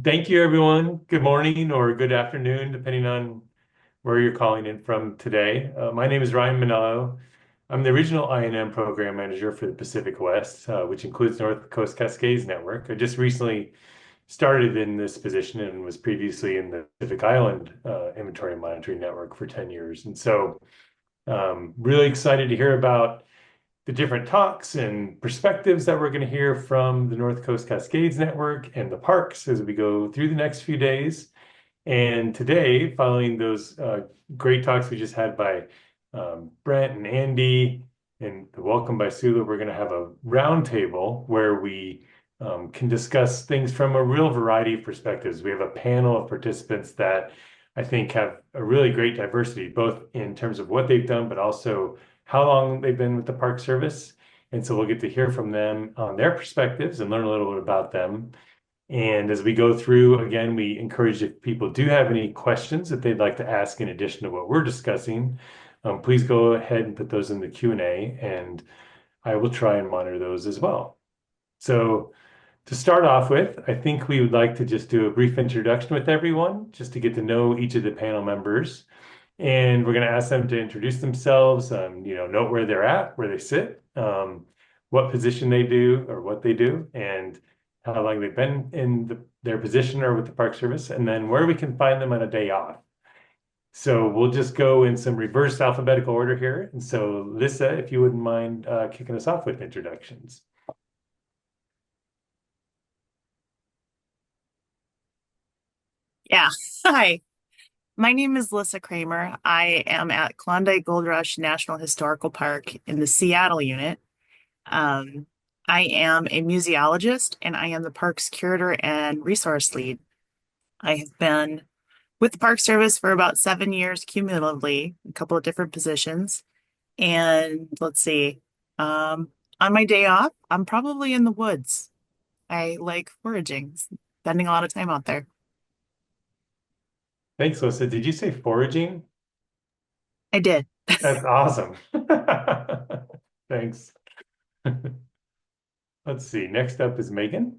Thank you, everyone. Good morning or good afternoon, depending on where you're calling in from today. My name is Ryan Monello. I'm the regional I&M program manager for the Pacific West, which includes North Coast Cascades Network. I just recently started in this position and was previously in the Pacific Island Inventory Monitoring Network for 10 years. And so really excited to hear about the different talks and perspectives that we're going to hear from the North Coast Cascades Network and the parks as we go through the next few days. And today, following those great talks we just had by Brent and Andy and the welcome by Sula, we're going to have a roundtable where we can discuss things from a real variety of perspectives. We have a panel of participants that I think have a really great diversity, both in terms of what they've done, but also how long they've been with the Park Service. And so we'll get to hear from them on their perspectives and learn a little bit about them. And as we go through, again, we encourage if people do have any questions that they'd like to ask in addition to what we're discussing, please go ahead and put those in the Q&A, and I will try and monitor those as well. So to start off with, I think we would like to just do a brief introduction with everyone, just to get to know each of the panel members. And we're going to ask them to introduce themselves, note where they're at, where they sit, what position they do or what they do, and how long they've been in their position or with the Park Service, and then where we can find them on a day off. So we'll just go in some reverse alphabetical order here. And so, Lissa, if you wouldn't mind kicking us off with introductions. Yeah. Hi, my name is Lissa Kramer. I am at Klondike Gold Rush National Historical Park in the Seattle unit. Um, I am a museologist and I am the park's curator and resource lead. I have been with the Park Service for about 7 years cumulatively, a couple of different positions. And let's see, on my day off, I'm probably in the woods. I like foraging, spending a lot of time out there. Thanks, Lissa. Did you say foraging? I did. That's awesome. Thanks. Let's see. Next up is Meagan.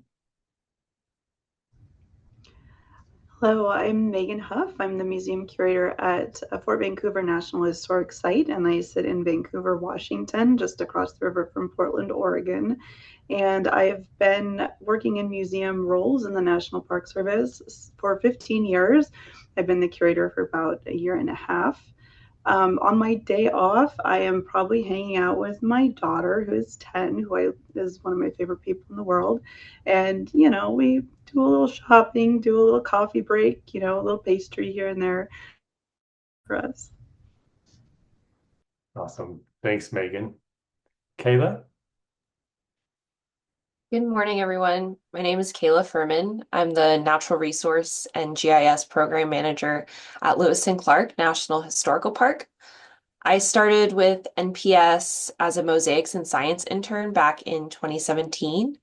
Hello, I'm Meagan Huff. I'm the museum curator at Fort Vancouver National Historic Site, and I sit in Vancouver, Washington, just across the river from Portland, Oregon. And I've been working in museum roles in the National Park Service for 15 years. I've been the curator for about a year and a half. On my day off, I am probably hanging out with my daughter, who is 10, is one of my favorite people in the world. And, we do a little shopping, do a little coffee break, a little pastry here and there for us. Awesome. Thanks, Meagan. Kayla? Good morning, everyone. My name is Kayla Fermin. I'm the Natural Resource and GIS Program Manager at Lewis and Clark National Historical Park. I started with NPS as a Mosaics and Science intern back in 2017.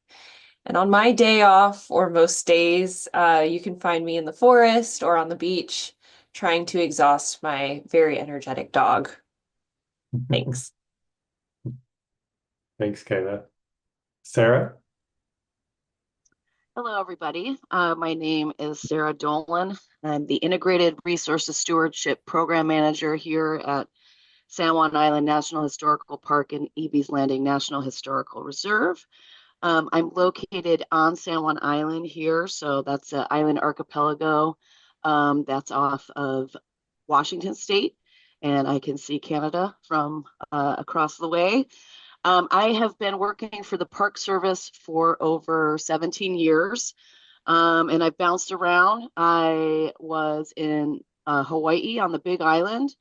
And on my day off, or most days, you can find me in the forest or on the beach trying to exhaust my very energetic dog. Thanks. Thanks, Kayla. Sara? Hello, everybody. My name is Sara Dolan. I'm the Integrated Resources Stewardship Program Manager here at San Juan Island National Historical Park and Eby's Landing National Historical Reserve. I'm located on San Juan Island here, so that's an island archipelago that's off of Washington State, and I can see Canada from across the way. I have been working for the Park Service for over 17 years, and I've bounced around. I was in Hawaii on the Big Island,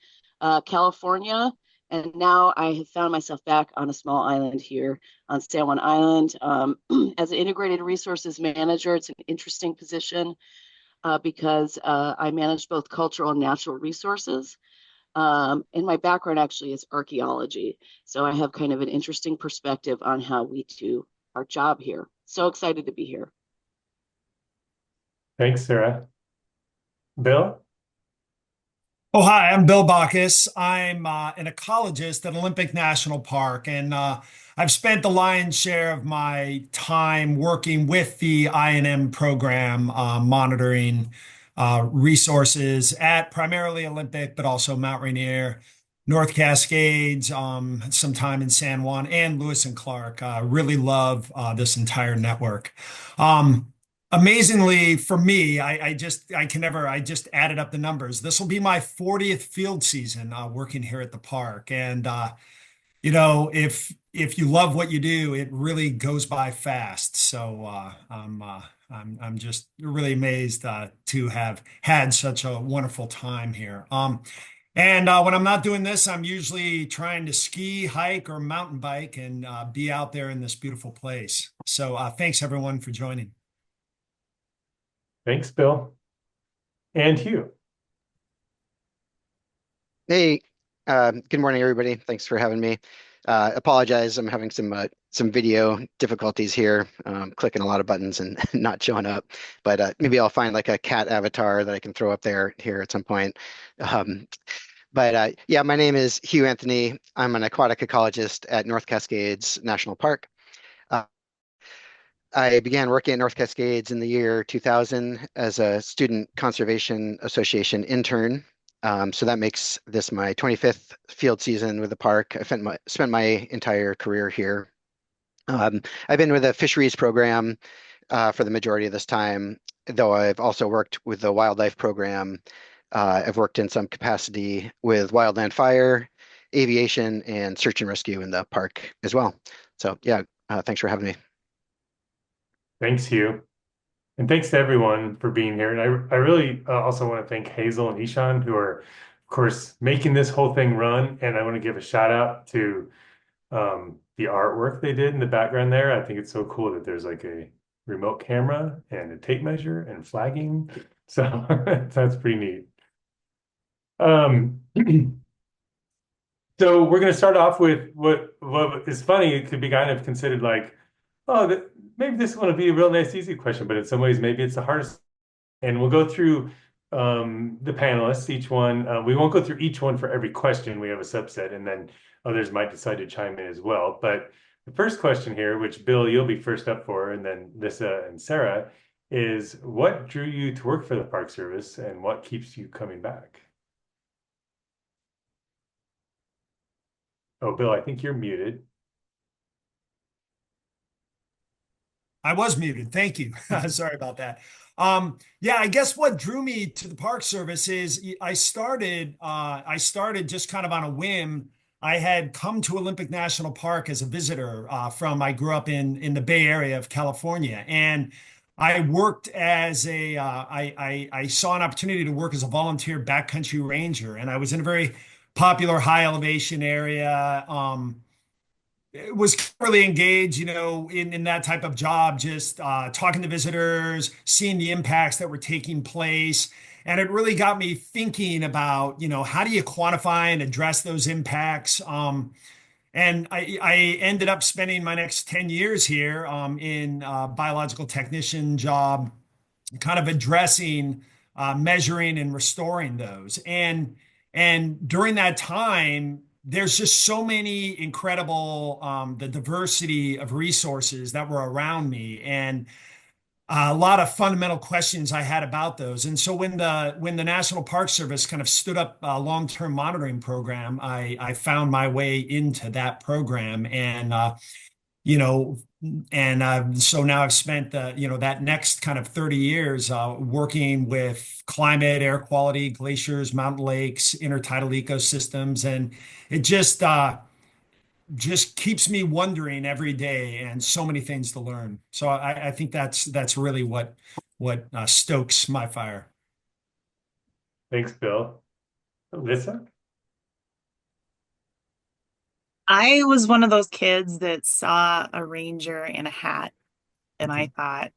California, and now I have found myself back on a small island here on San Juan Island. As an integrated resources manager, it's an interesting position because I manage both cultural and natural resources. And my background actually is archaeology. So I have kind of an interesting perspective on how we do our job here. So excited to be here. Thanks, Sara. Bill? Oh, hi, I'm Bill Baccus. I'm an ecologist at Olympic National Park, and I've spent the lion's share of my time working with the I&M program, monitoring resources at primarily Olympic, but also Mount Rainier, North Cascades, some time in San Juan, and Lewis and Clark. Really love this entire network. Um, Amazingly for me, I just added up the numbers. This will be my 40th field season working here at the park. And if you love what you do, it really goes by fast. So I'm just really amazed to have had such a wonderful time here. And when I'm not doing this, I'm usually trying to ski, hike, or mountain bike and be out there in this beautiful place. So thanks everyone for joining. Thanks, Bill. And Hugh. Hey, good morning, everybody. Thanks for having me. Apologize, I'm having some video difficulties here, clicking a lot of buttons and not showing up. But maybe I'll find like a cat avatar that I can throw up there here at some point. But yeah, my name is Hugh Anthony. I'm an aquatic ecologist at North Cascades National Park. Uh, I began working at North Cascades in the year 2000 as a Student Conservation Association intern. So that makes this my 25th field season with the park. I spent my entire career here. I've been with the fisheries program for the majority of this time, though I've also worked with the wildlife program. I've worked in some capacity with wildland fire, aviation, and search and rescue in the park as well. So yeah, thanks for having me. Thanks, Hugh. And thanks to everyone for being here. And I really also want to thank Hazel and Ishan, who are, of course, making this whole thing run. And I want to give a shout out to the artwork they did in the background there. I think it's so cool that there's like a remote camera and a tape measure and flagging. So that's pretty neat. Um, so we're going to start off with what is funny. It could be kind of considered like, oh, maybe this is going to be a real nice, easy question, but in some ways, maybe it's the hardest. And we'll go through the panelists, each one. We won't go through each one for every question. We have a subset, and then others might decide to chime in as well. But the first question here, which Bill, you'll be first up for, and then Lissa and Sara, is what drew you to work for the Park Service and what keeps you coming back? Oh, Bill, I think you're muted. I was muted. Thank you. Sorry about that. Yeah, I guess what drew me to the Park Service is I started just kind of on a whim. I had come to Olympic National Park as a visitor I grew up in the Bay Area of California, and I worked as I saw an opportunity to work as a volunteer backcountry ranger, and I was in a very popular high elevation area. Was really engaged, in that type of job, just talking to visitors, seeing the impacts that were taking place. And it really got me thinking about, how do you quantify and address those impacts? And I ended up spending my next 10 years here in a biological technician job, kind of addressing, measuring, and restoring those. And during that time, there's just so many incredible, the diversity of resources that were around me, and a lot of fundamental questions I had about those. And so when the National Park Service kind of stood up a long-term monitoring program, I found my way into that program, and you know, so now I've spent that next kind of 30 years working with climate, air quality, glaciers, mountain lakes, intertidal ecosystems, and it just keeps me wondering every day, and so many things to learn. So I think that's really what stokes my fire. Thanks, Bill. Lissa? I was one of those kids that saw a ranger in a hat, and I thought,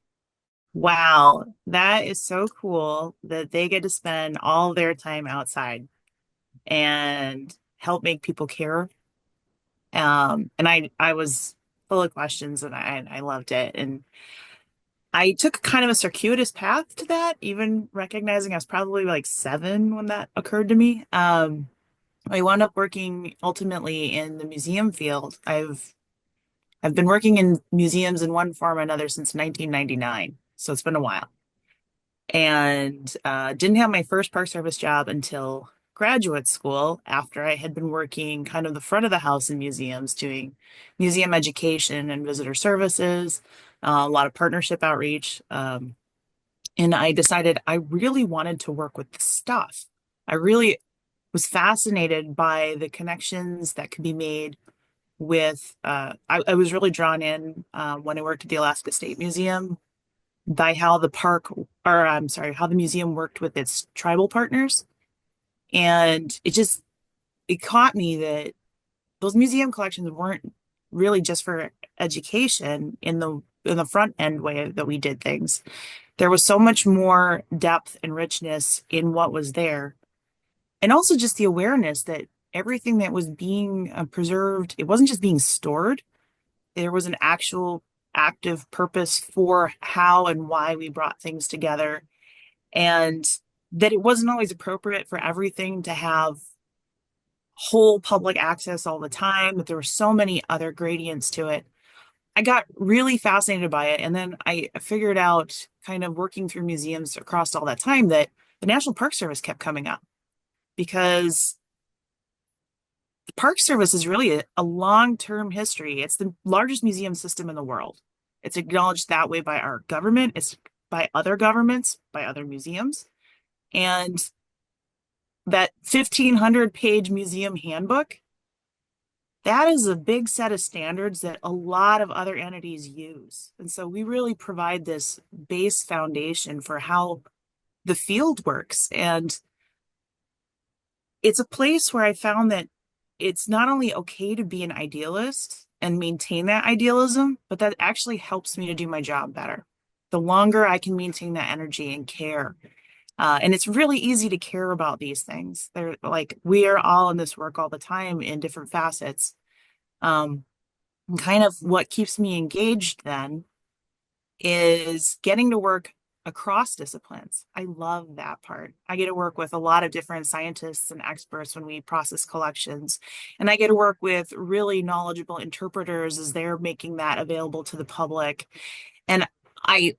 wow, that is so cool that they get to spend all their time outside and help make people care. And I was full of questions, and I loved it. And I took kind of a circuitous path to that, even recognizing I was probably like 7 when that occurred to me. I wound up working ultimately in the museum field. I've been working in museums in one form or another since 1999, so it's been a while. And didn't have my first Park Service job until graduate school after I had been working kind of the front of the house in museums, doing museum education and visitor services, a lot of partnership outreach. And I decided I really wanted to work with the stuff. I really was fascinated by the connections that could be made with, I was really drawn in when I worked at the Alaska State Museum by how the park, or I'm sorry, how the museum worked with its tribal partners. And it caught me that those museum collections weren't really just for education in the front end way that we did things. There was so much more depth and richness in what was there. And also just the awareness that everything that was being preserved, it wasn't just being stored. There was an actual active purpose for how and why we brought things together. And that it wasn't always appropriate for everything to have whole public access all the time, that there were so many other gradients to it. I got really fascinated by it. And then I figured out, kind of working through museums across all that time, that the National Park Service kept coming up because the Park Service is really a long-term history. It's the largest museum system in the world. It's acknowledged that way by our government. It's by other governments, by other museums. And that 1,500-page museum handbook, that is a big set of standards that a lot of other entities use. And so we really provide this base foundation for how the field works. And it's a place where I found that it's not only okay to be an idealist and maintain that idealism, but that actually helps me to do my job better. The longer I can maintain that energy and care. And it's really easy to care about these things. They're like, we are all in this work all the time in different facets. And kind of what keeps me engaged then is getting to work across disciplines. I love that part. I get to work with a lot of different scientists and experts when we process collections. And I get to work with really knowledgeable interpreters as they're making that available to the public. And I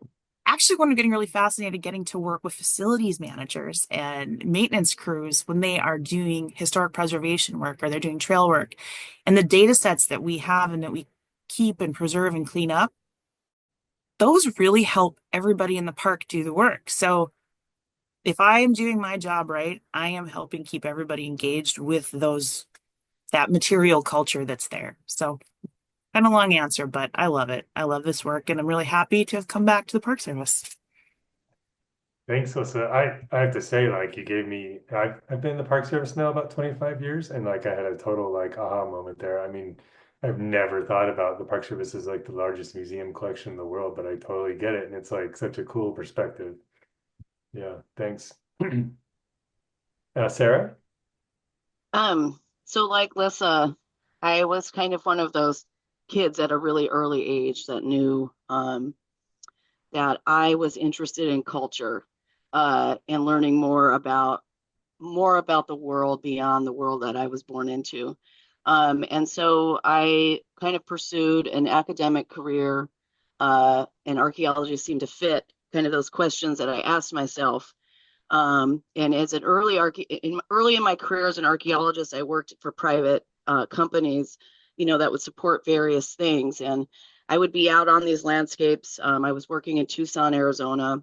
actually wound up getting really fascinated getting to work with facilities managers and maintenance crews when they are doing historic preservation work or they're doing trail work. And the data sets that we have and that we keep and preserve and clean up, those really help everybody in the park do the work. So if I am doing my job right, I am helping keep everybody engaged with that material culture that's there. So kind of long answer, but I love it. I love this work, and I'm really happy to have come back to the Park Service. Thanks, Lissa. I have to say, like, you gave me, I've been in the Park Service now about 25 years, and like I had a total like aha moment there. I mean, I've never thought about the Park Service as like the largest museum collection in the world, but I totally get it, and it's like such a cool perspective. Yeah, thanks. Sara? So like Lissa, I was kind of one of those kids at a really early age that knew that I was interested in culture and learning more about the world beyond the world that I was born into. And so I kind of pursued an academic career, and archaeology seemed to fit kind of those questions that I asked myself. And as an early in my career as an archaeologist, I worked for private companies, that would support various things. And I would be out on these landscapes. I was working in Tucson, Arizona,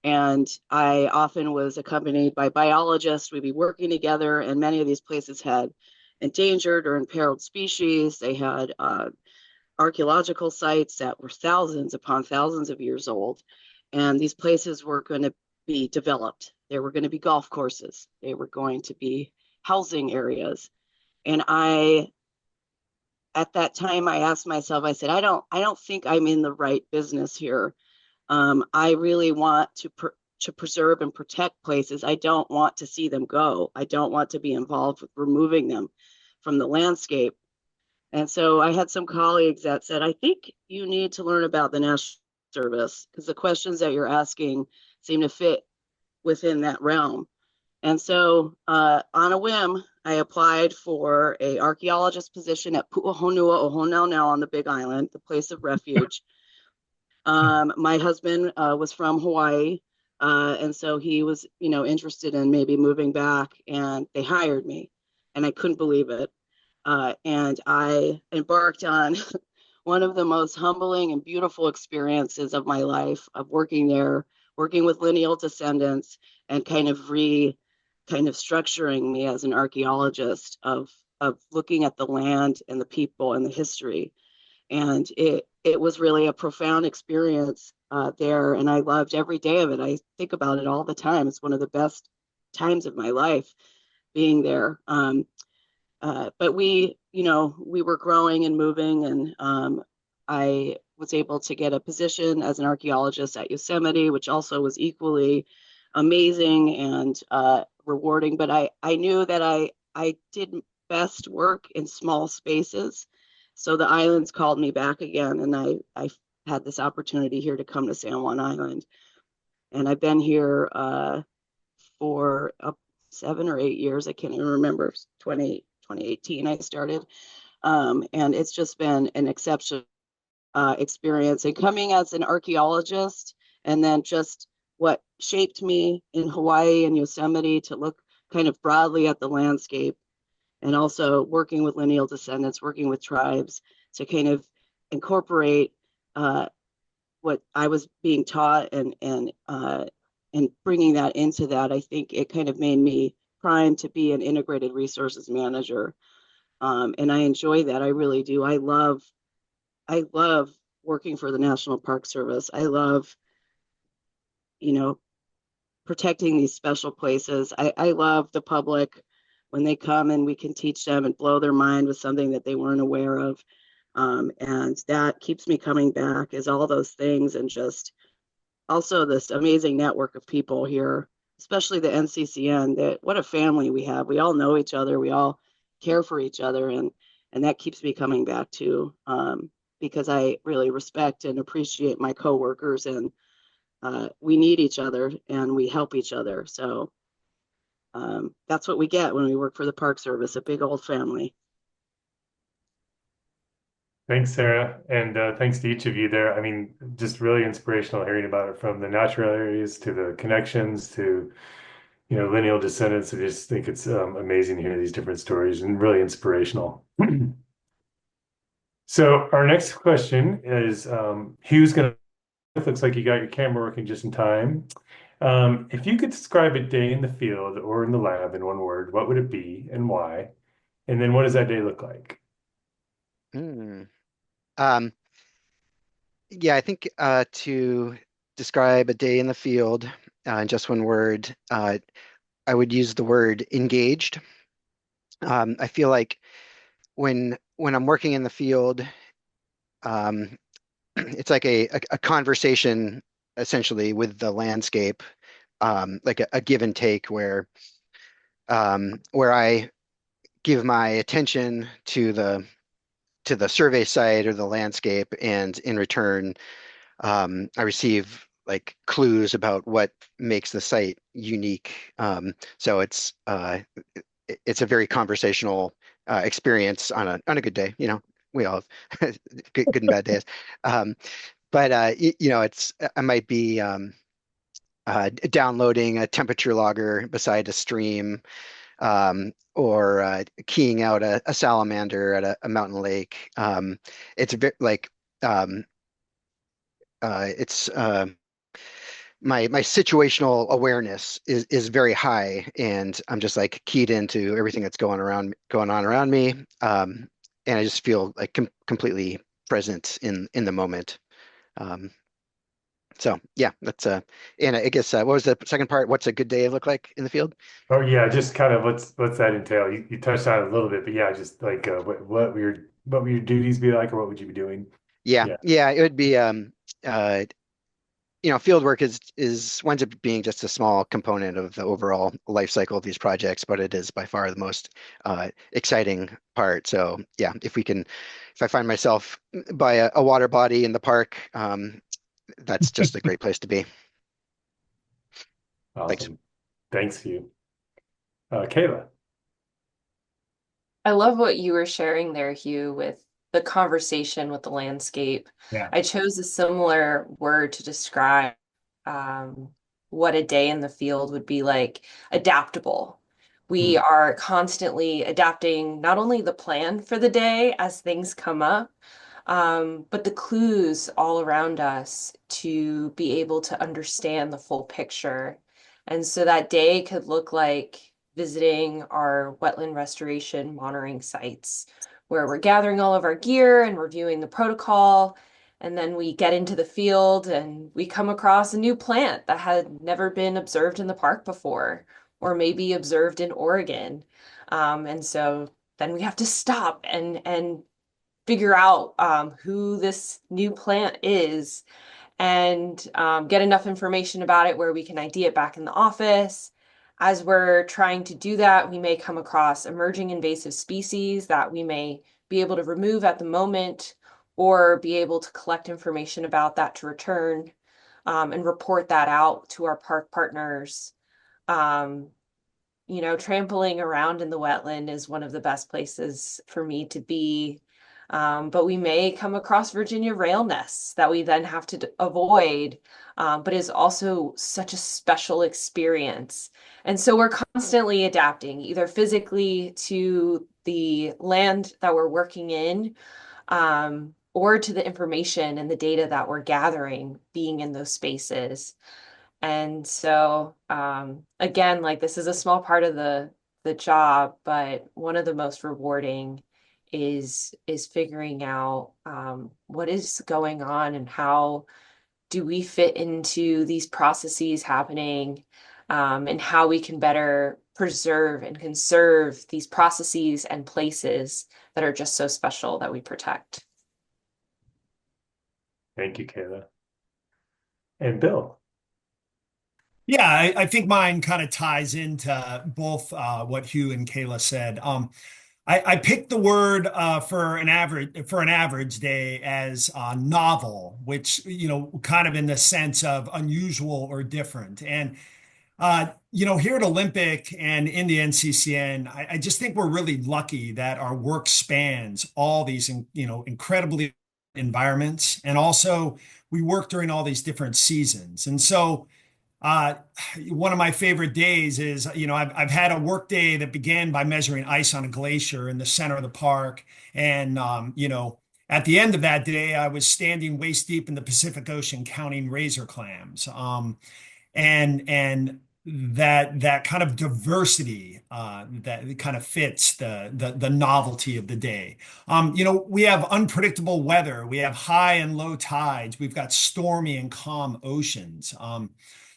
and I often was accompanied by biologists. We'd be working together, and many of these places had endangered or imperiled species. They had archaeological sites that were thousands upon thousands of years old. And these places were going to be developed. There were going to be golf courses. They were going to be housing areas. And at that time, I asked myself, I said, I don't think I'm in the right business here. I really want to preserve and protect places. I don't want to see them go. I don't want to be involved with removing them from the landscape. And so I had some colleagues that said, I think you need to learn about the National Service, because the questions that you're asking seem to fit within that realm. And so on a whim, I applied for a archaeologist position at Pu'uhonua Ohonelnel on the Big Island, the place of refuge. My husband was from Hawaii, and so he was, interested in maybe moving back, and they hired me, and I couldn't believe it. And I embarked on one of the most humbling and beautiful experiences of my life of working there, working with lineal descendants, and kind of structuring me as an archaeologist of looking at the land and the people and the history. And it was really a profound experience there, and I loved every day of it. I think about it all the time. It's one of the best times of my life being there. But we were growing and moving, and I was able to get a position as an archaeologist at Yosemite, which also was equally amazing and rewarding. But I knew that I did best work in small spaces. So the islands called me back again, and I had this opportunity here to come to San Juan Island. And I've been here for 7 or 8 years. I can't even remember. 2018 I started. And it's just been an exceptional experience. And coming as an archaeologist, and then just what shaped me in Hawaii and Yosemite to look kind of broadly at the landscape, and also working with lineal descendants, working with tribes to kind of incorporate what I was being taught and bringing that into that. I think it kind of made me primed to be an integrated resources manager. And I enjoy that. I really do. I love working for the National Park Service. I love, protecting these special places. I love the public when they come and we can teach them and blow their mind with something that they weren't aware of. And that keeps me coming back, is all those things, and just also this amazing network of people here, especially the NCCN, that what a family we have. We all know each other. We all care for each other. And that keeps me coming back too, because I really respect and appreciate my coworkers, and we need each other and we help each other. So that's what we get when we work for the Park Service, a big old family. Thanks, Sara, and thanks to each of you there. I mean, just really inspirational hearing about it, from the natural areas to the connections to, lineal descendants. I just think it's amazing to hear these different stories, and really inspirational. So our next question is, Hugh's gonna, it looks like you got your camera working just in time. If you could describe a day in the field or in the lab in one word, what would it be and why? And then what does that day look like? Yeah, I think to describe a day in the field in just one word, I would use the word engaged. I feel like when I'm working in the field, it's like a conversation essentially with the landscape, like a give and take where I give my attention to the survey site or the landscape, and in return, I receive like clues about what makes the site unique. So it's a very conversational experience on a good day. We all have good and bad days. But I might be downloading a temperature logger beside a stream, or keying out a salamander at a mountain lake. It's a bit like it's my situational awareness is very high, and I'm just like keyed into everything that's going on around me, and I just feel like completely present in the moment. So yeah, that's and I guess what was the second part? What's a good day look like in the field? Oh yeah, just kind of what's that entail? You touched on it a little bit, but yeah, just like what would your duties be like, or what would you be doing? Yeah, Yeah. yeah, it would be field work is winds up being just a small component of the overall life cycle of these projects, but it is by far the most exciting part. So yeah, if I find myself by a water body in the park, that's just a great place to be. Thanks. Awesome. Thanks, Hugh. Kayla. I love what you were sharing there, Hugh, with the conversation with the landscape. Yeah. I chose a similar word to describe um, what a day in the field would be like, adaptable. We are constantly adapting not only the plan for the day as things come up, but the clues all around us to be able to understand the full picture. And so that day could look like visiting our wetland restoration monitoring sites, where we're gathering all of our gear and reviewing the protocol. And then we get into the field and we come across a new plant that had never been observed in the park before, or maybe observed in Oregon. And so then we have to stop and figure out who this new plant is and get enough information about it where we can ID it back in the office. As we're trying to do that, we may come across emerging invasive species that we may be able to remove at the moment or be able to collect information about that to return and report that out to our park partners. Um, trampling around in the wetland is one of the best places for me to be. But we may come across Virginia rail nests that we then have to avoid, but is also such a special experience. And so we're constantly adapting, either physically to the land that we're working in, or to the information and the data that we're gathering being in those spaces. And so, again, like this is a small part of the job, but one of the most rewarding is figuring out what is going on and how do we fit into these processes happening, and how we can better preserve and conserve these processes and places that are just so special that we protect. Thank you, Kayla. And Bill. Yeah, I think mine kind of ties into both what Hugh and Kayla said. I picked the word for an average day as novel, which kind of in the sense of unusual or different. And here at Olympic and in the NCCN, I just think we're really lucky that our work spans all these incredibly environments, and also we work during all these different seasons. And so uh, one of my favorite days is, I've had a work day that began by measuring ice on a glacier in the center of the park. And, at the end of that day, I was standing waist deep in the Pacific Ocean counting razor clams. And that kind of diversity that kind of fits the novelty of the day. We have unpredictable weather. We have high and low tides. We've got stormy and calm oceans.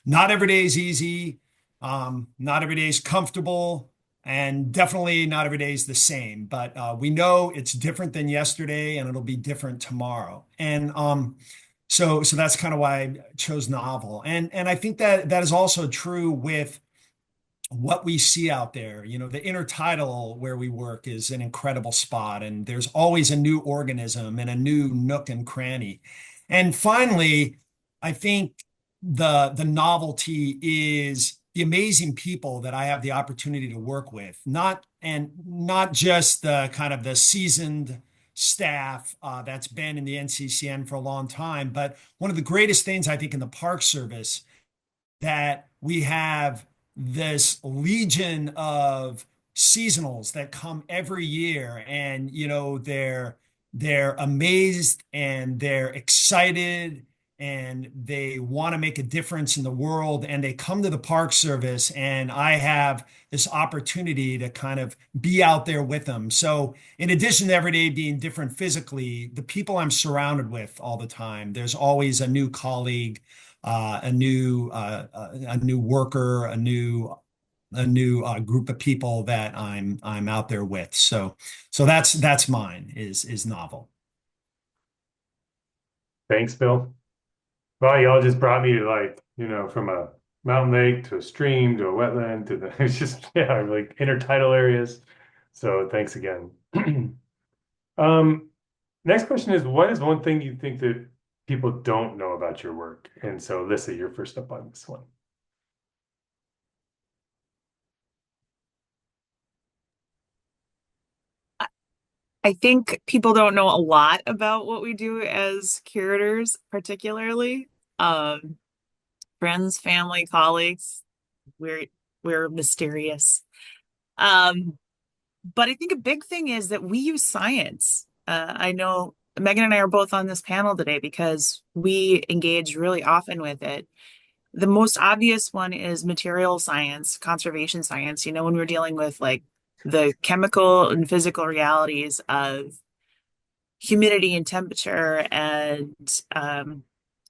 Not every day is easy. Not every day is comfortable, and definitely not every day is the same. But we know it's different than yesterday, and it'll be different tomorrow. And so that's kind of why I chose novel. And I think that is also true with what we see out there. The intertidal where we work is an incredible spot, and there's always a new organism and a new nook and cranny. And finally, I think the novelty is the amazing people that I have the opportunity to work with, not just the kind of the seasoned staff that's been in the NCCN for a long time, but one of the greatest things I think in the Park Service, that we have this legion of seasonals that come every year, and they're amazed and they're excited and they want to make a difference in the world, and they come to the Park Service, and I have this opportunity to kind of be out there with them. So in addition to every day being different physically, the people I'm surrounded with all the time, there's always a new colleague, a new worker, a new group of people that I'm out there with. So that's mine is novel. Thanks, Bill. Well, y'all just brought me to from a mountain lake to a stream to a wetland to it's just, yeah, like intertidal areas. So thanks again. Next question is, what is one thing you think that people don't know about your work. And so, Lissa, you're first up on this one. I think people don't know a lot about what we do as curators, particularly. Um, Friends, family, colleagues, we're we're mysterious. Um, but I think a big thing is that we use science. I know Meagan and I are both on this panel today because we engage really often with it. The most obvious one is material science, conservation science. You know, when we're dealing with like the chemical and physical realities of humidity and temperature and a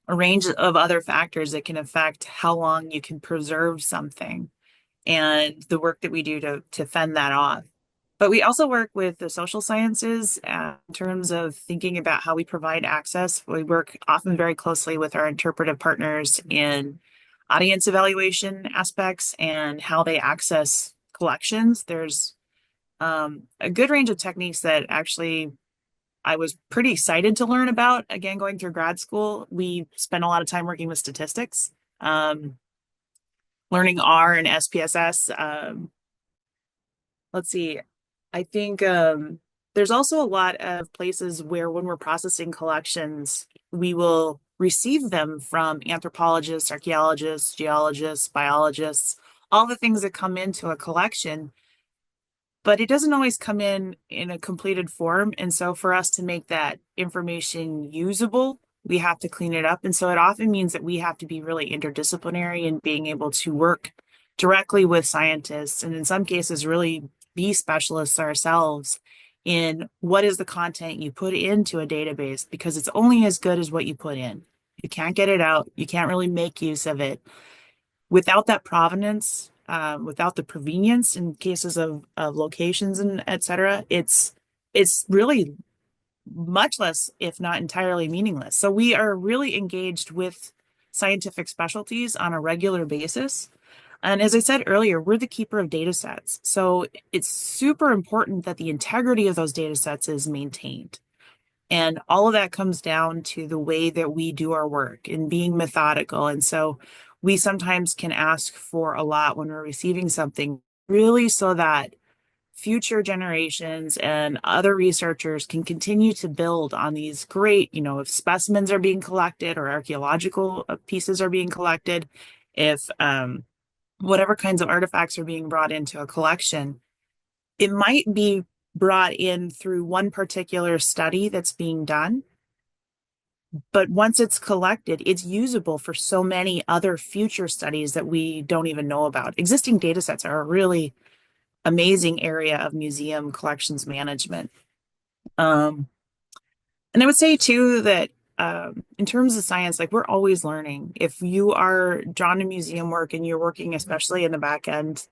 range of other factors that can affect how long you can preserve something and the work that we do to fend that off. But we also work with the social sciences in terms of thinking about how we provide access. We work often very closely with our interpretive partners in audience evaluation aspects and how they access collections. There's a good range of techniques that actually I was pretty excited to learn about. Again, going through grad school, we spent a lot of time working with statistics, learning R and SPSS. Let's see. I think there's also a lot of places where when we're processing collections, we will receive them from anthropologists, archaeologists, geologists, biologists, all the things that come into a collection, but it doesn't always come in a completed form. And so for us to make that information usable, we have to clean it up. And so it often means that we have to be really interdisciplinary in being able to work directly with scientists, and in some cases, really be specialists ourselves in what is the content you put into a database, because it's only as good as what you put in. You can't get it out. You can't really make use of it without that provenance, without the provenience in cases of locations and et cetera. It's really much less, if not entirely meaningless. So we are really engaged with scientific specialties on a regular basis. And as I said earlier, we're the keeper of data sets. So it's super important that the integrity of those data sets is maintained. And all of that comes down to the way that we do our work and being methodical. And so we sometimes can ask for a lot when we're receiving something, really, so that future generations and other researchers can continue to build on these great, if specimens are being collected or archaeological pieces are being collected, if whatever kinds of artifacts are being brought into a collection, it might be brought in through one particular study that's being done. But once it's collected, it's usable for so many other future studies that we don't even know about. Existing data sets are a really amazing area of museum collections management. And I would say too that in terms of science, like we're always learning. If you are drawn to museum work and you're working, especially in the back end,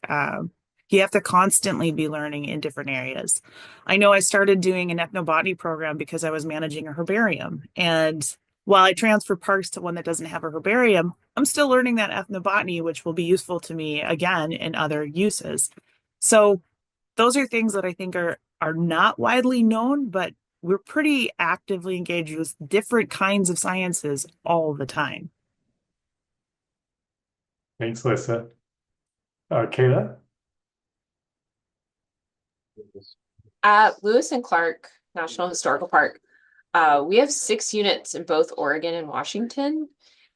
you have to constantly be learning in different areas. I know I started doing an ethnobotany program because I was managing a herbarium. And while I transfer parks to one that doesn't have a herbarium, I'm still learning that ethnobotany, which will be useful to me again in other uses. So those are things that I think are not widely known, but we're pretty actively engaged with different kinds of sciences all the time. Thanks, Lissa. Kayla? At Lewis and Clark National Historical Park, we have 6 units in both Oregon and Washington,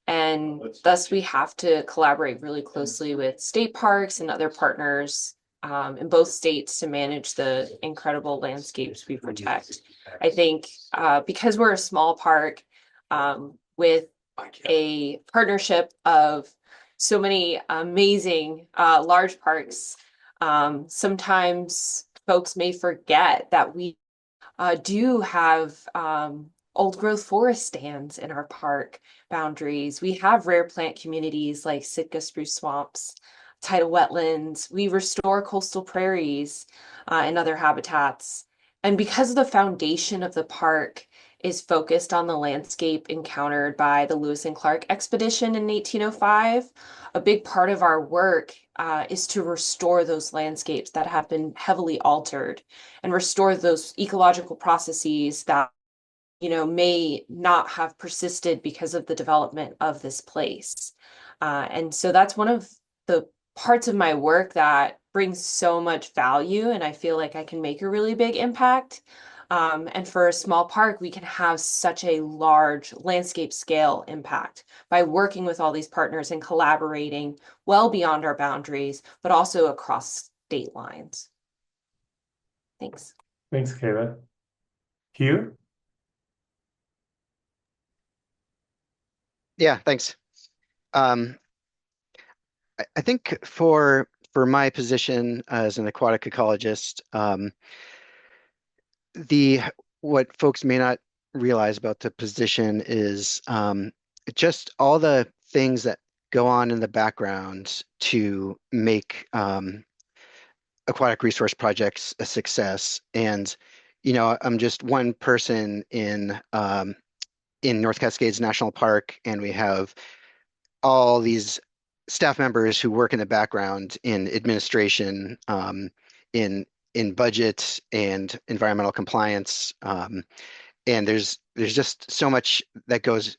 and thus we have to collaborate really closely with state parks and other partners in both states to manage the incredible landscapes we protect. I think because we're a small park with a partnership of so many amazing large parks, sometimes folks may forget that we do have old growth forest stands in our park boundaries. We have rare plant communities like Sitka spruce swamps, tidal wetlands. We restore coastal prairies and other habitats. And because the foundation of the park is focused on the landscape encountered by the Lewis and Clark expedition in 1805, a big part of our work is to restore those landscapes that have been heavily altered and restore those ecological processes that may not have persisted because of the development of this place. And so that's one of the parts of my work that brings so much value, and I feel like I can make a really big impact. And for a small park, we can have such a large landscape scale impact by working with all these partners and collaborating well beyond our boundaries, but also across state lines. Thanks. Thanks, Kayla. Hugh? Yeah, thanks. I think for my position as an aquatic ecologist, the what folks may not realize about the position is just all the things that go on in the background to make aquatic resource projects a success. And I'm just one person in North Cascades National Park, and we have all these staff members who work in the background in administration, in budget and environmental compliance, and there's just so much that goes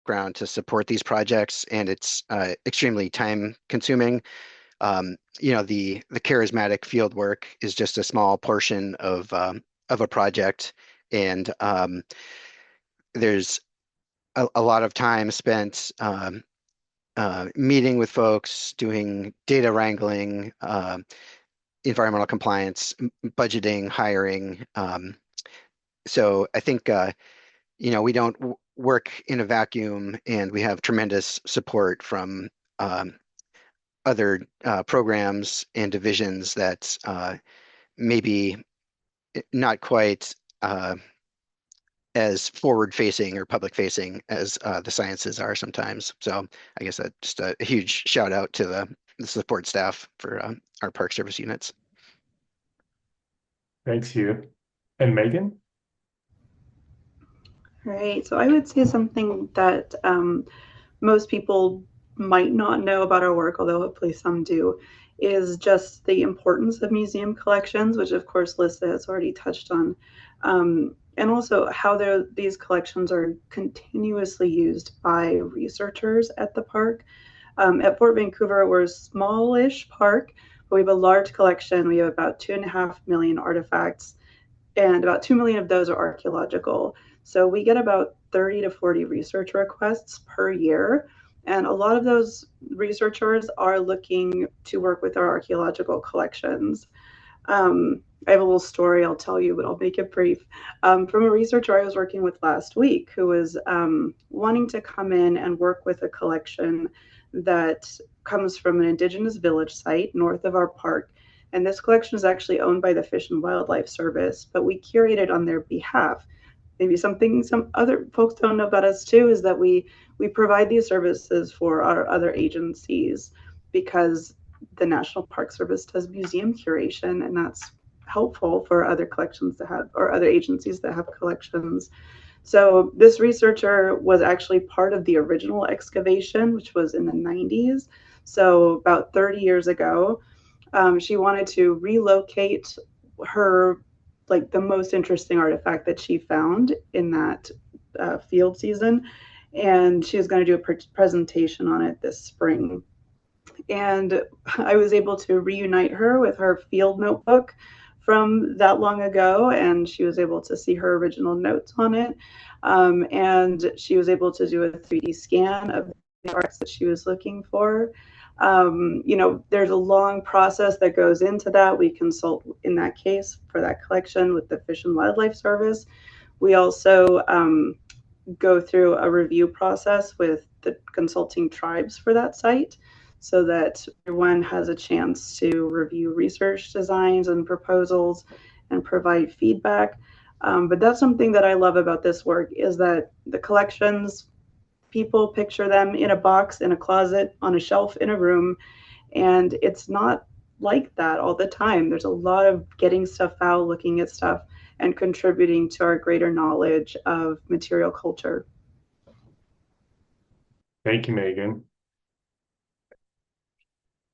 around to support these projects, and it's extremely time consuming. The charismatic field work is just a small portion of a project, and there's a lot of time spent meeting with folks, doing data wrangling, environmental compliance, budgeting, hiring. So I think we don't work in a vacuum, and we have tremendous support from other programs and divisions that maybe not quite as forward-facing or public-facing as the sciences are sometimes. So I guess that just a huge shout out to the support staff for our park service units. Thanks, Hugh. And Meagan? Right. So I would say something that most people might not know about our work, although hopefully some do, is just the importance of museum collections, which of course Lissa has already touched on, and also how these collections are continuously used by researchers at the park. At Fort Vancouver, we're a smallish park, but we have a large collection. We have about 2.5 million artifacts, and about 2 million of those are archaeological. So we get about 30 to 40 research requests per year. And a lot of those researchers are looking to work with our archaeological collections. I have a little story I'll tell you, but I'll make it brief. From a researcher I was working with last week who was wanting to come in and work with a collection that comes from an Indigenous village site north of our park. And this collection is actually owned by the Fish and Wildlife Service, but we curated on their behalf. Maybe something some other folks don't know about us too is that we provide these services for our other agencies because the National Park Service does museum curation, and that's helpful for other collections to have, or other agencies that have collections. So this researcher was actually part of the original excavation, which was in the 90s. So about 30 years ago, she wanted to relocate her, like the most interesting artifact that she found in that field season. And she was going to do a presentation on it this spring. And I was able to reunite her with her field notebook from that long ago, and she was able to see her original notes on it. And she was able to do a 3D scan of the arts that she was looking for. There's a long process that goes into that. We consult, in that case, for that collection with the Fish and Wildlife Service. We also go through a review process with the consulting tribes for that site so that everyone has a chance to review research designs and proposals and provide feedback. But that's something that I love about this work is that the collections, people picture them in a box, in a closet, on a shelf, in a room, and it's not like that all the time. There's a lot of getting stuff out, looking at stuff, and contributing to our greater knowledge of material culture. Thank you, Meagan.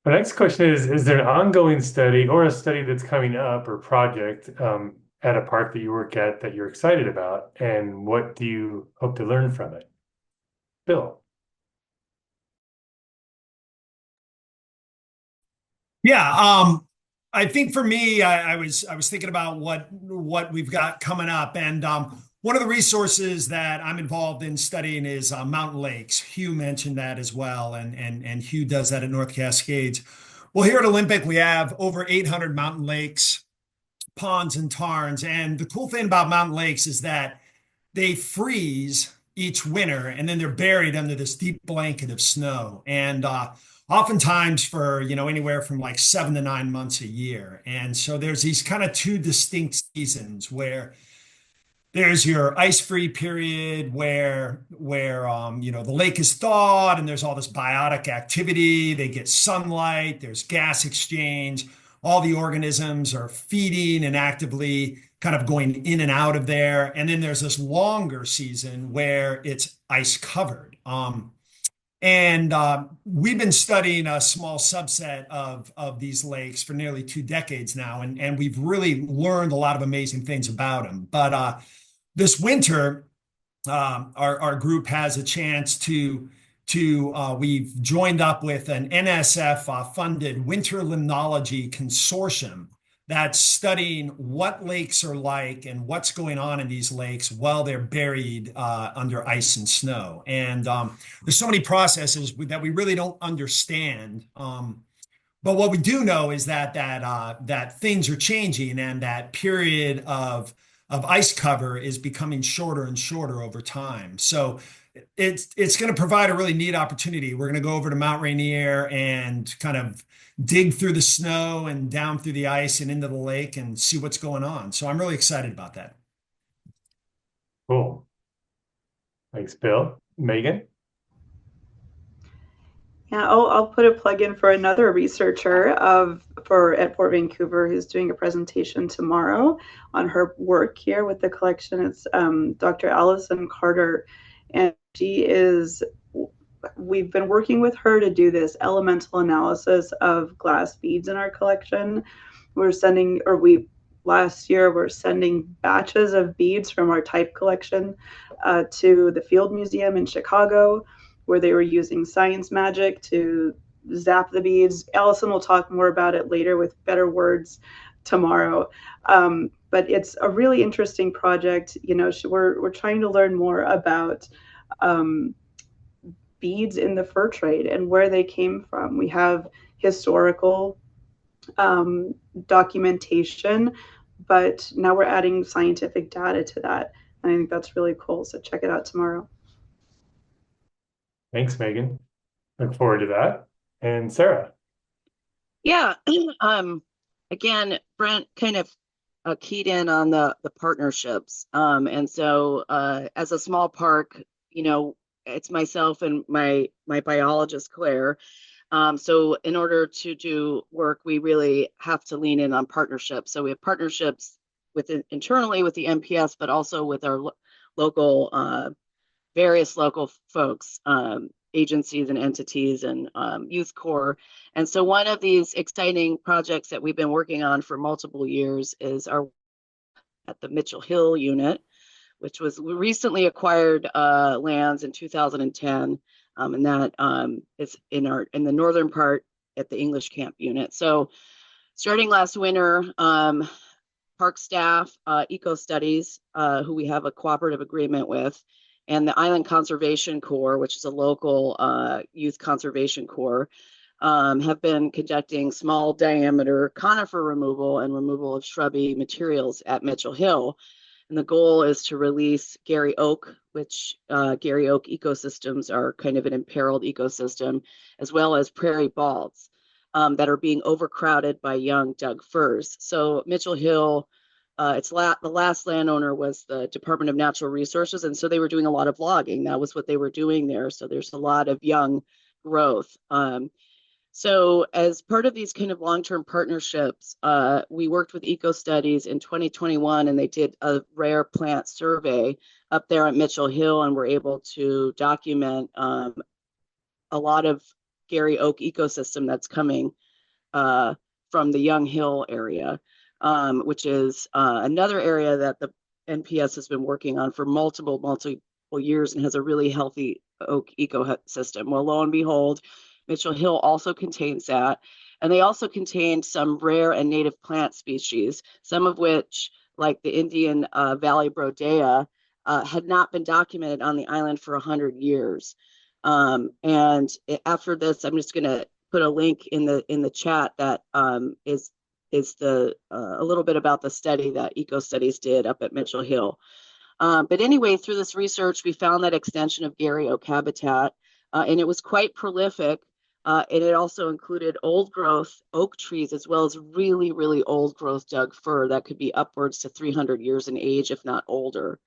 The next question is there an ongoing study or a study that's coming up or project at a park that you work at that you're excited about, and what do you hope to learn from it? Bill. Yeah, I think for me, I was thinking about what we've got coming up, and one of the resources that I'm involved in studying is mountain lakes. Hugh mentioned that as well, and Hugh does that at North Cascades. Well, here at Olympic, we have over 800 mountain lakes, ponds, and tarns, and the cool thing about mountain lakes is that they freeze each winter and then they're buried under this deep blanket of snow. And oftentimes for, anywhere from like 7 to 9 months a year. And so there's these kind of two distinct seasons where there's your ice-free period where the lake is thawed and there's all this biotic activity. They get sunlight, there's gas exchange, all the organisms are feeding and actively kind of going in and out of there. And then there's this longer season where it's ice covered. And we've been studying a small subset of these lakes for nearly 2 decades now, and we've really learned a lot of amazing things about them. But this winter, our group has a chance to we've joined up with an NSF funded winter limnology consortium that's studying what lakes are like and what's going on in these lakes while they're buried under ice and snow. And there's so many processes that we really don't understand. But what we do know is that things are changing, and that period of ice cover is becoming shorter and shorter over time. So it's going to provide a really neat opportunity. We're going to go over to Mount Rainier and kind of dig through the snow and down through the ice and into the lake and see what's going on. So I'm really excited about that. Cool. Thanks, Bill. Meagan? Yeah, I'll put a plug in for another researcher at Fort Vancouver who's doing a presentation tomorrow on her work here with the collection. It's Dr. Allison Carter, and we've been working with her to do this elemental analysis of glass beads in our collection. Last year we're sending batches of beads from our type collection to the Field Museum in Chicago, where they were using science magic to zap the beads. Allison will talk more about it later with better words tomorrow. But it's a really interesting project. We're trying to learn more about beads in the fur trade and where they came from. We have historical documentation, but now we're adding scientific data to that. And I think that's really cool. So check it out tomorrow. Thanks, Meagan. Look forward to that. And Sara? Yeah. Again, Brent kind of keyed in on the partnerships. And so as a small park, it's myself and my biologist, Claire. So in order to do work, we really have to lean in on partnerships. So we have partnerships internally with the NPS, but also with our various local folks, agencies and entities and Youth Corps. And so one of these exciting projects that we've been working on for multiple years is at the Mitchell Hill unit, which was recently acquired lands in 2010. And that is in the northern part at the English Camp unit. So starting last winter, park staff, Eco Studies, who we have a cooperative agreement with, and the Island Conservation Corps, which is a local youth conservation corps, have been conducting small diameter conifer removal and removal of shrubby materials at Mitchell Hill. And the goal is to release Gary oak, which Gary oak ecosystems are kind of an imperiled ecosystem, as well as prairie balds that are being overcrowded by young Doug firs. So Mitchell Hill, the last landowner was the Department of Natural Resources, and so they were doing a lot of logging. That was what they were doing there. So there's a lot of young growth. So as part of these kind of long-term partnerships, we worked with Eco Studies in 2021, and they did a rare plant survey up there at Mitchell Hill, and were able to document a lot of Gary oak ecosystem that's coming from the Young Hill area. which is another area that the NPS has been working on for multiple years and has a really healthy oak ecosystem. Well, lo and behold, Mitchell Hill also contains that. And they also contain some rare and native plant species, some of which, like the Indian Valley Brodea, had not been documented on the island for 100 years. And after this, I'm just going to put a link in the chat that is a little bit about the study that Eco Studies did up at Mitchell Hill. But anyway, through this research, we found that extension of Gary oak habitat, and it was quite prolific. And it also included old growth oak trees, as well as really, really old growth Doug fir that could be upwards to 300 years in age, if not older.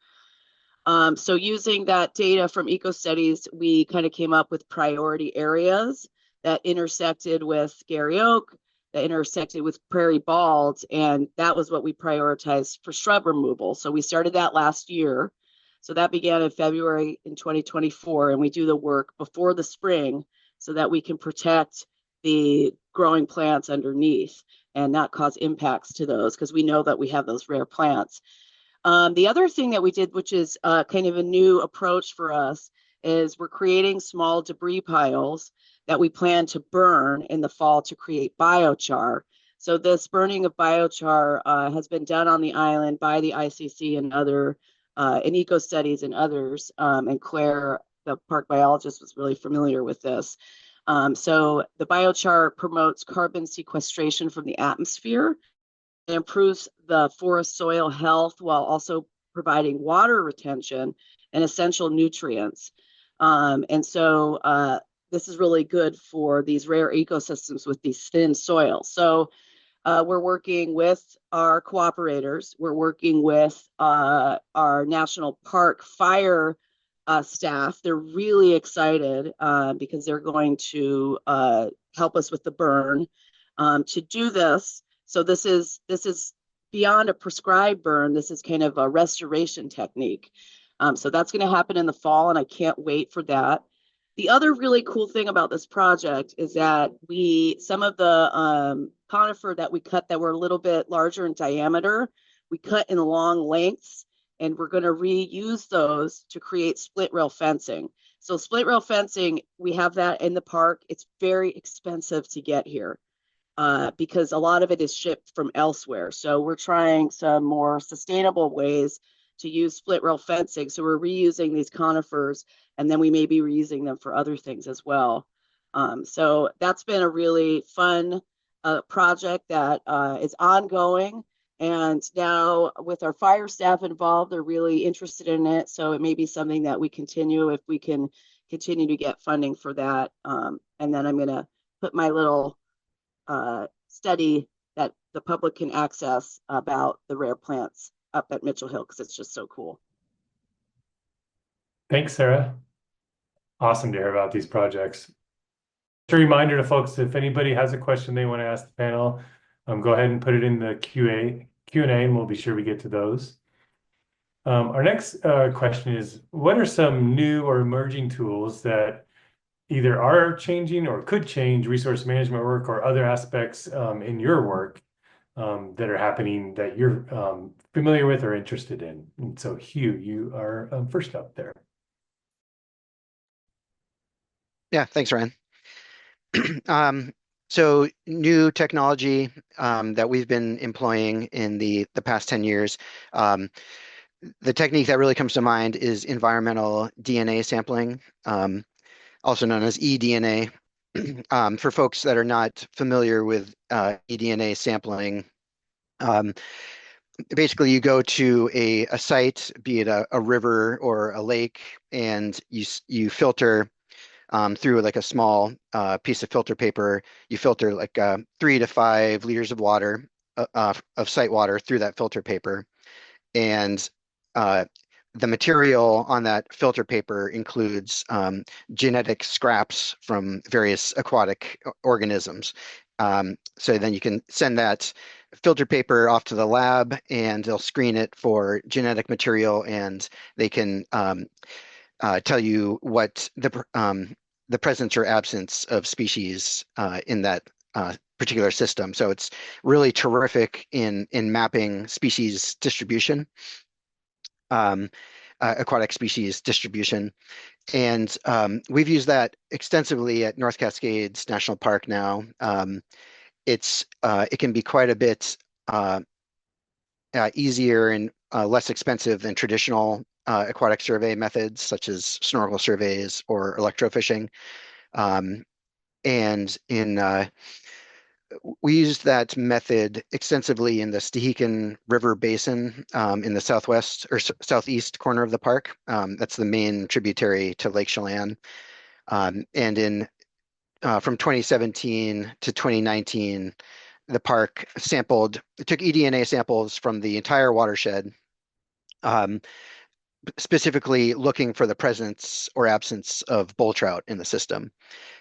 So using that data from Eco Studies, we kind of came up with priority areas that intersected with Gary oak, that intersected with prairie bald, and that was what we prioritized for shrub removal. So we started that last year. So that began in February in 2024, and we do the work before the spring so that we can protect the growing plants underneath and not cause impacts to those, because we know that we have those rare plants. The other thing that we did, which is kind of a new approach for us, is we're creating small debris piles that we plan to burn in the fall to create biochar. So this burning of biochar has been done on the island by the ICC and other, in Eco Studies and others, and Claire, the park biologist, was really familiar with this. So the biochar promotes carbon sequestration from the atmosphere. It improves the forest soil health while also providing water retention and essential nutrients. And so this is really good for these rare ecosystems with these thin soils. So we're working with our cooperators. We're working with our national park fire staff. They're really excited because they're going to help us with the burn to do this. So this is beyond a prescribed burn. This is kind of a restoration technique. So that's going to happen in the fall, and I can't wait for that. The other really cool thing about this project is that some of the conifer that we cut that were a little bit larger in diameter, we cut in long lengths, and we're going to reuse those to create split rail fencing. So split rail fencing, we have that in the park. It's very expensive to get here because a lot of it is shipped from elsewhere. So we're trying some more sustainable ways to use split rail fencing. So we're reusing these conifers, and then we may be reusing them for other things as well. So that's been a really fun project that is ongoing. And now with our fire staff involved, they're really interested in it. So it may be something that we continue if we can continue to get funding for that. And then I'm going to put my little study that the public can access about the rare plants up at Mitchell Hill, because it's just so cool. Thanks, Sara. Awesome to hear about these projects. Just a reminder to folks, if anybody has a question they want to ask the panel, go ahead and put it in the Q&A, and we'll be sure we get to those. Our next question is, what are some new or emerging tools that either are changing or could change resource management work or other aspects in your work that are happening that you're familiar with or interested in? And so, Hugh, you are first up there. Yeah, thanks, Ryan. So new technology that we've been employing in the past 10 years, the technique that really comes to mind is environmental DNA sampling, also known as eDNA. For folks that are not familiar with eDNA sampling, basically you go to a site, be it a river or a lake, and you filter through like a small piece of filter paper. You filter like 3 to 5 liters of water, of site water through that filter paper. And the material on that filter paper includes genetic scraps from various aquatic organisms. So then you can send that filter paper off to the lab, and they'll screen it for genetic material, and they can tell you what the presence or absence of species in that particular system. So it's really terrific in mapping species distribution, um, aquatic species distribution. And we've used that extensively at North Cascades National Park now. It can be quite a bit uh, easier and less expensive than traditional aquatic survey methods, such as snorkel surveys or electrofishing. Um, and in We used that method extensively in the Stehekin River Basin in the southwest or southeast corner of the park. That's the main tributary to Lake Chelan. And in From 2017 to 2019, the park took eDNA samples from the entire watershed, um, specifically looking for the presence or absence of bull trout in the system.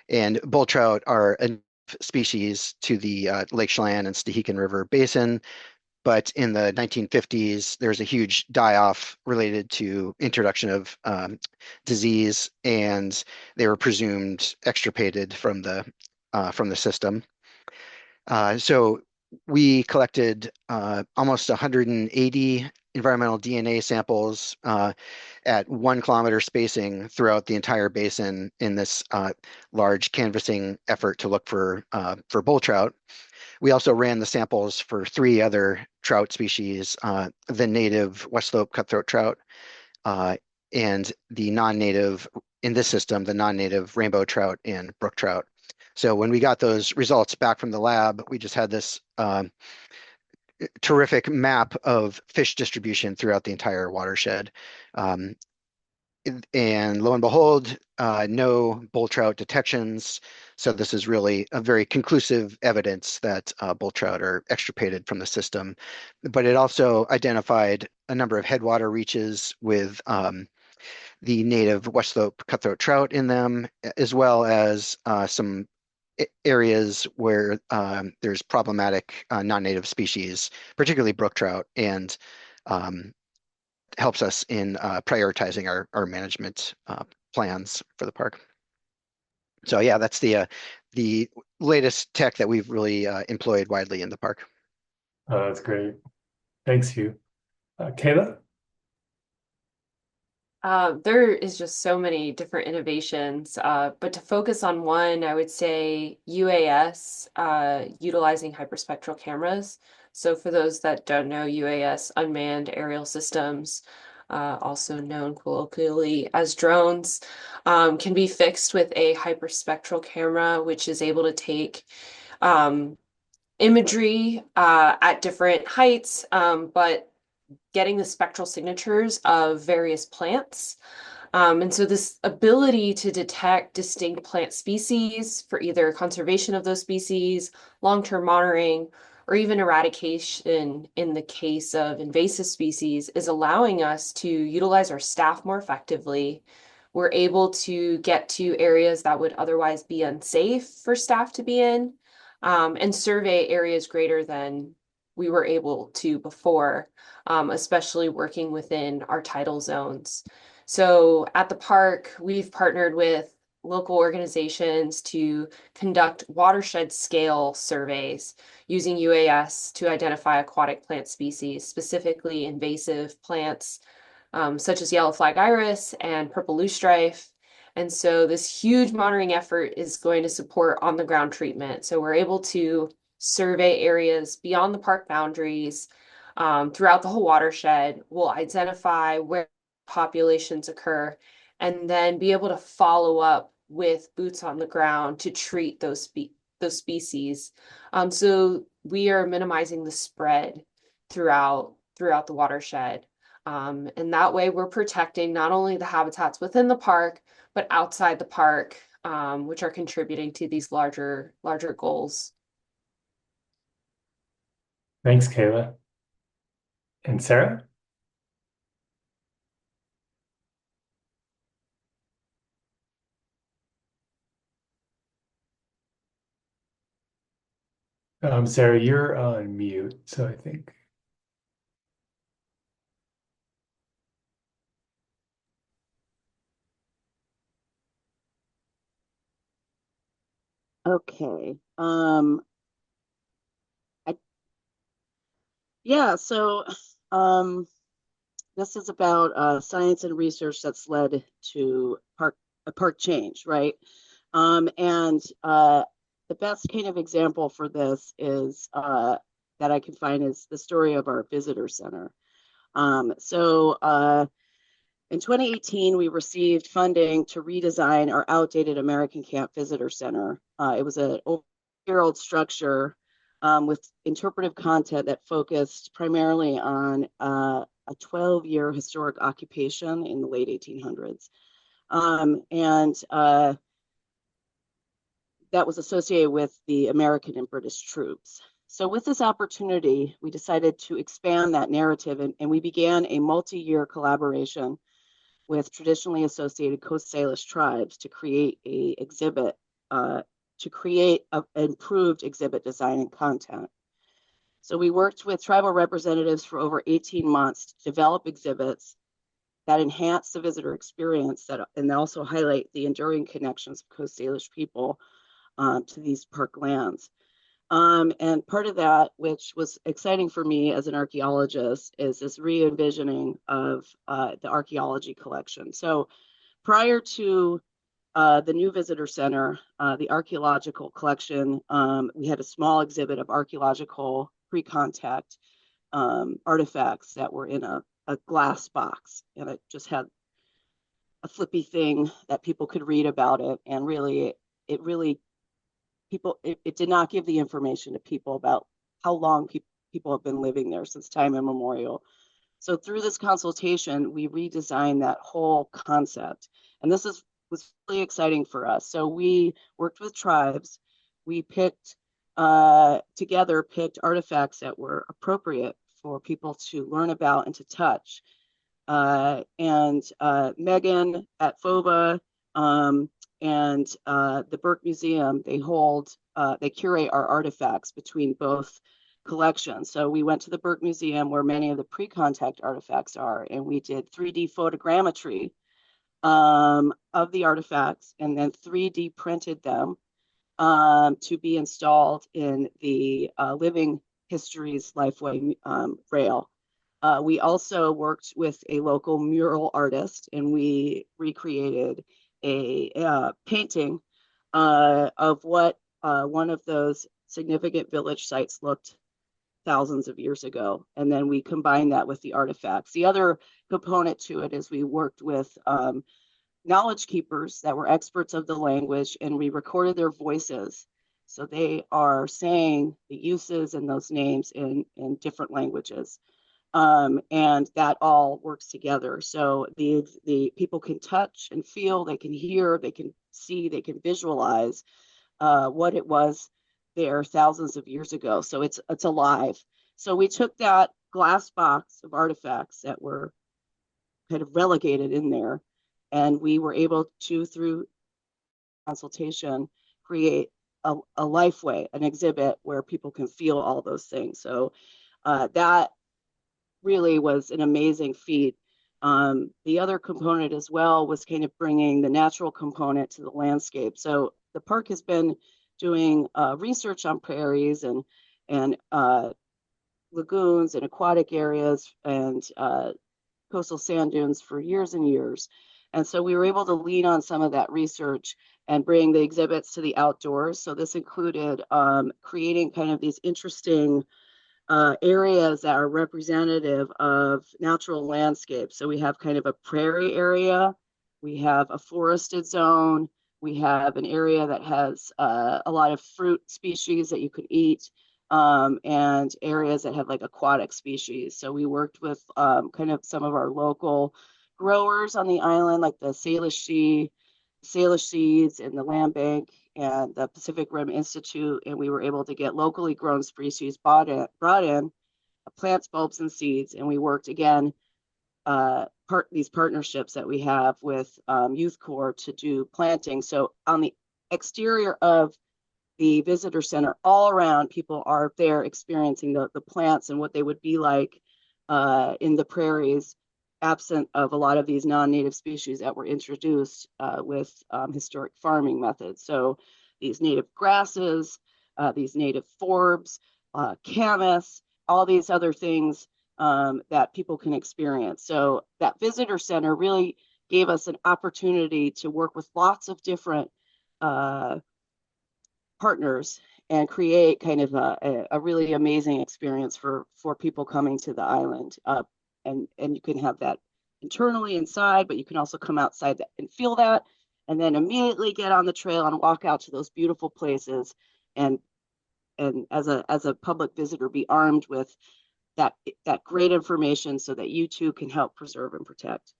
And bull trout are a species to the Lake Chelan and Stehekin River Basin. But in the 1950s, there was a huge die-off related to introduction of disease, and they were presumed extirpated from the system. So we collected almost 180 environmental DNA samples at 1 kilometer spacing throughout the entire basin in this large canvassing effort to look for bull trout. We also ran the samples for 3 other trout species, the native West Slope cutthroat trout, uh, and the non-native, in this system, the non-native rainbow trout and brook trout. So when we got those results back from the lab, we just had this terrific map of fish distribution throughout the entire watershed. Um, and lo and behold, no bull trout detections. So this is really a very conclusive evidence that bull trout are extirpated from the system. But it also identified a number of headwater reaches with the native West Slope cutthroat trout in them, as well as some areas where there's problematic non-native species, particularly brook trout, and um, helps us in prioritizing our management plans for the park. So yeah, that's the latest tech that we've really employed widely in the park. Oh, that's great. Thanks, Hugh. Kayla? There is just so many different innovations, but to focus on one, I would say UAS, utilizing hyperspectral cameras. So for those that don't know, UAS, unmanned aerial systems, also known colloquially as drones, can be fixed with a hyperspectral camera, which is able to take um, imagery at different heights, but getting the spectral signatures of various plants. And so this ability to detect distinct plant species for either conservation of those species, long-term monitoring, or even eradication in the case of invasive species is allowing us to utilize our staff more effectively. We're able to get to areas that would otherwise be unsafe for staff to be in, and survey areas greater than we were able to before, especially working within our tidal zones. So at the park, we've partnered with local organizations to conduct watershed scale surveys using UAS to identify aquatic plant species, specifically invasive plants such as yellow flag iris and purple loosestrife. And so this huge monitoring effort is going to support on the ground treatment. So we're able to survey areas beyond the park boundaries throughout the whole watershed. We'll identify where populations occur and then be able to follow up with boots on the ground to treat those species. So we are minimizing the spread throughout the watershed. And that way we're protecting not only the habitats within the park, but outside the park, which are contributing to these larger goals. Thanks, Kayla. And Sara? Sara, you're on mute, so I think. Okay. Yeah, so this is about science and research that's led to park change, right? And the best kind of example for this is that I can find is the story of our visitor center. In 2018, we received funding to redesign our outdated American Camp Visitor Center. It was an over-year-old structure with interpretive content that focused primarily on a 12-year historic occupation in the late 1800s. That was associated with the American and British troops. So with this opportunity, we decided to expand that narrative, and we began a multi-year collaboration with traditionally associated Coast Salish tribes to create an improved exhibit design and content. So we worked with tribal representatives for over 18 months to develop exhibits that enhance the visitor experience and also highlight the enduring connections of Coast Salish people to these park lands. And part of that, which was exciting for me as an archaeologist, is this re-envisioning of the archaeology collection. So prior to the new visitor center, the archaeological collection, we had a small exhibit of archaeological pre-contact artifacts that were in a glass box. And it just had a flippy thing that people could read about it. And really, it did not give the information to people about how long people have been living there since time immemorial. So through this consultation, we redesigned that whole concept. And this was really exciting for us. So we worked with tribes. We picked artifacts that were appropriate for people to learn about and to touch. Meagan at FOBA, and the Burke Museum, they curate our artifacts between both collections. So we went to the Burke Museum where many of the pre-contact artifacts are, and we did 3D photogrammetry of the artifacts and then 3D printed them to be installed in the Living Histories Lifeway rail. We also worked with a local mural artist, and we recreated a painting of what one of those significant village sites looked thousands of years ago. And then we combined that with the artifacts. The other component to it is we worked with knowledge keepers that were experts of the language, and we recorded their voices. So they are saying the uses and those names in different languages. And that all works together. So the people can touch and feel, they can hear, they can see, they can visualize what it was there thousands of years ago. So it's alive. So we took that glass box of artifacts that were kind of relegated in there, and we were able to, through consultation, create a lifeway, an exhibit where people can feel all those things. So that really was an amazing feat. The other component as well was kind of bringing the natural component to the landscape. So the park has been doing research on prairies and lagoons and aquatic areas and coastal sand dunes for years and years. And so we were able to lean on some of that research and bring the exhibits to the outdoors. So this included creating kind of these interesting areas that are representative of natural landscapes. So we have kind of a prairie area, we have a forested zone, we have an area that has a lot of fruit species that you could eat, and areas that have like aquatic species. So we worked with kind of some of our local growers on the island, like the Salish Seeds and the Land Bank and the Pacific Rim Institute, and we were able to get locally grown species brought in plants, bulbs, and seeds. And we worked again, these partnerships that we have with Youth Corps to do planting. So on the exterior of the visitor center, all around, people are there experiencing the plants and what they would be like in the prairies, absent of a lot of these non-native species that were introduced with historic farming methods. So these native grasses, these native forbs, camas, all these other things that people can experience. So that visitor center really gave us an opportunity to work with lots of different partners and create kind of a really amazing experience for people coming to the island. And you can have that internally inside, but you can also come outside and feel that, and then immediately get on the trail and walk out to those beautiful places, and as a public visitor, be armed with that great information so that you too can help preserve and protect.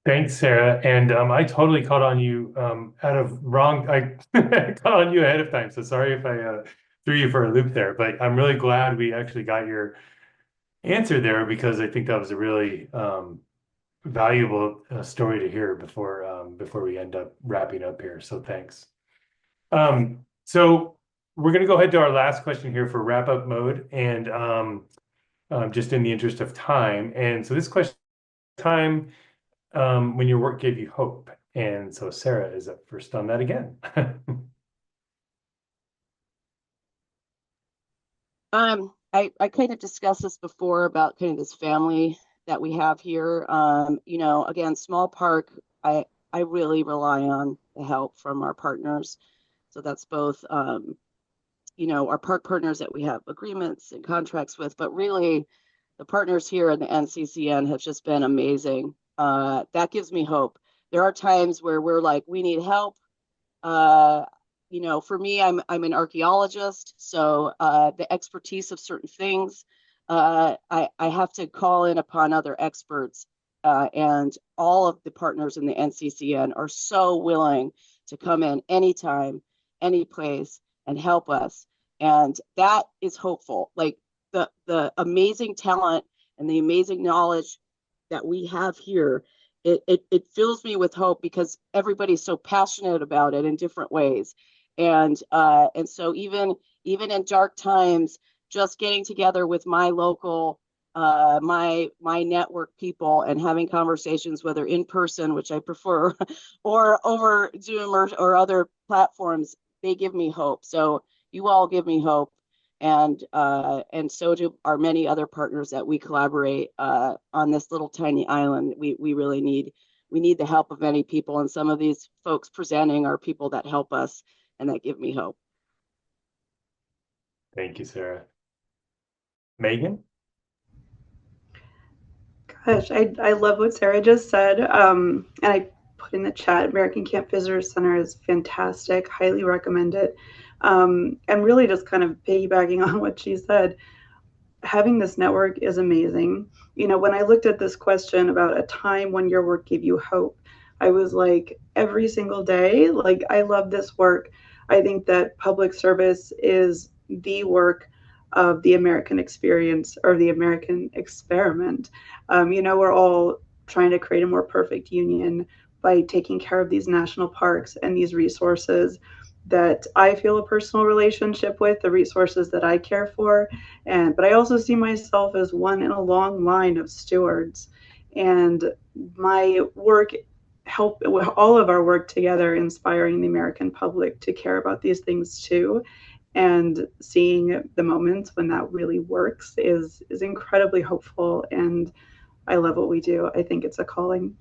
Thanks, Sara. And I totally caught on you I caught on you ahead of time. So sorry if I threw you for a loop there, but I'm really glad we actually got your answer there because I think that was a really valuable story to hear before we end up wrapping up here. So thanks. So we're going to go ahead to our last question here for wrap up mode, and just in the interest of time. And so this question, time when your work gave you hope. And so Sara is up first on that again. I kind of discussed this before about kind of this family that we have here. Again, small park, I really rely on the help from our partners. So that's both, our park partners that we have agreements and contracts with, but really the partners here in the NCCN have just been amazing. That gives me hope. There are times where we're like, we need help. For me, I'm an archaeologist, so the expertise of certain things, I have to call in upon other experts, and all of the partners in the NCCN are so willing to come in anytime, any place, and help us, and that is hopeful. Like the amazing talent and the amazing knowledge that we have here, it fills me with hope because everybody's so passionate about it in different ways. And so even in dark times, just getting together with my local, my network people and having conversations, whether in person, which I prefer, or over Zoom or other platforms, they give me hope. So you all give me hope. And so do our many other partners that we collaborate on this little tiny island. We really need the help of many people, and some of these folks presenting are people that help us and that give me hope. Thank you, Sara. Meagan? Gosh, I love what Sara just said. And I put in the chat, American Camp Visitor Center is fantastic. Highly recommend it. And really just kind of piggybacking on what she said, having this network is amazing. When I looked at this question about a time when your work gave you hope, I was like, every single day, like, I love this work. I think that public service is the work of the American experience or the American experiment. We're all trying to create a more perfect union by taking care of these national parks and these resources that I feel a personal relationship with, the resources that I care for. But I also see myself as one in a long line of stewards. And my work help all of our work together, inspiring the American public to care about these things too. And seeing the moments when that really works is incredibly hopeful. And I love what we do. I think it's a calling.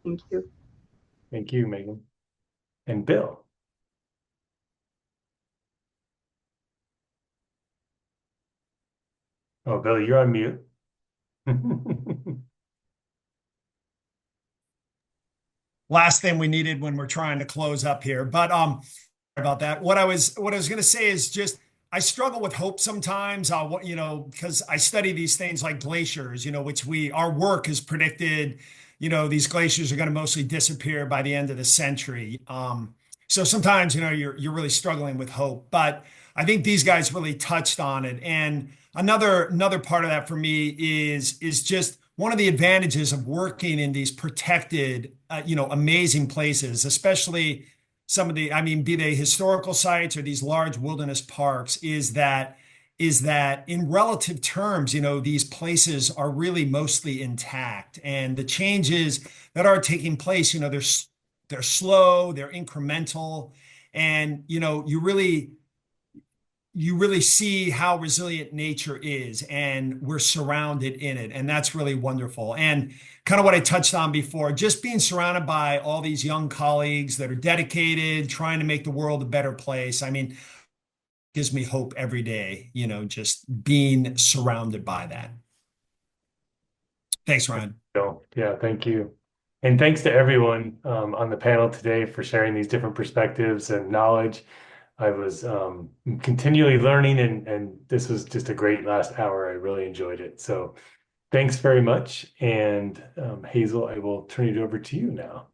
Thank you. Thank you, Meagan. And Bill? Oh, Bill, you're on mute. Last thing we needed when we're trying to close up here, but about that. What I was going to say is just I struggle with hope sometimes. Because I study these things like glaciers, which our work has predicted. These glaciers are going to mostly disappear by the end of the century. So sometimes you're really struggling with hope, but I think these guys really touched on it. And another part of that for me is just one of the advantages of working in these protected, amazing places, especially some of the, be they historical sites or these large wilderness parks, is that in relative terms, these places are really mostly intact, and the changes that are taking place, they're slow, they're incremental, and you really you really see how resilient nature is, and we're surrounded in it. And that's really wonderful. And kind of what I touched on before, just being surrounded by all these young colleagues that are dedicated, trying to make the world a better place. I mean, gives me hope every day, just being surrounded by that. Thanks, Ryan. So, yeah, thank you. And thanks to everyone on the panel today for sharing these different perspectives and knowledge. I was continually learning, and this was just a great last hour. I really enjoyed it. So thanks very much. And Hazel, I will turn it over to you now.